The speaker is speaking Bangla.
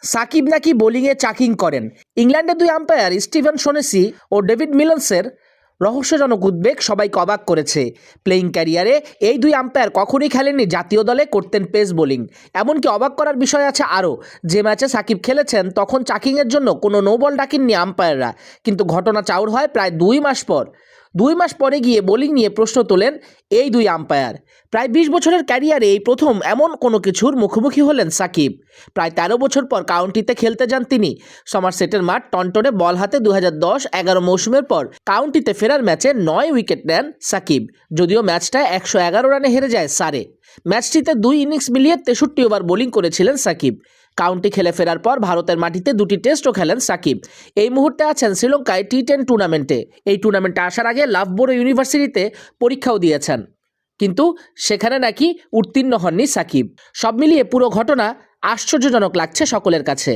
সাকিব নাকি বোলিংয়ে চাকিং করেন। ইংল্যান্ডের দুই আম্পায়ার স্টিভেন শোনেসি ও ডেভিড মিলন্সের রহস্যজনক উদ্বেগ সবাইকে অবাক করেছে। প্লেয়িং ক্যারিয়ারে এই দুই আম্পায়ার কখনোই খেলেননি জাতীয় দলে, করতেন পেস বোলিং। এমনকি অবাক করার বিষয় আছে আরও, যে ম্যাচে সাকিব খেলেছেন তখন চাকিংয়ের জন্য কোনো নো বল ডাকেননি আম্পায়াররা। কিন্তু ঘটনা চাউর হয় প্রায় 2 মাস পর। 2 মাস পরে গিয়ে বোলিং নিয়ে প্রশ্ন তোলেন এই দুই আম্পায়ার। প্রায় 20 বছরের ক্যারিয়ারে এই প্রথম এমন কোনো কিছুর মুখোমুখি হলেন সাকিব। প্রায় 13 বছর পর কাউন্টিতে খেলতে যান তিনি। সমারসেটের মাঠ টনটনে বল হাতে 2010-11 মৌসুমের পর কাউন্টিতে ফেরার ম্যাচে 9 উইকেট নেন সাকিব। যদিও ম্যাচটায় 111 রানে হেরে যায় সারে। ম্যাচটিতে 2 ইনিংস মিলিয়ে 63 ওভার বোলিং করেছিলেন সাকিব। কাউন্টি খেলে ফেরার পর ভারতের মাটিতে 2টি টেস্টও খেলেন সাকিব। এই মুহূর্তে আছেন শ্রীলঙ্কায় T10 টুর্নামেন্টে। এই টুর্নামেন্টে আসার আগে লাভবোরো ইউনিভার্সিটিতে পরীক্ষাও দিয়েছেন, কিন্তু সেখানে নাকি উত্তীর্ণ হননি সাকিব। সব মিলিয়ে পুরো ঘটনা আশ্চর্যজনক লাগছে সকলের কাছে।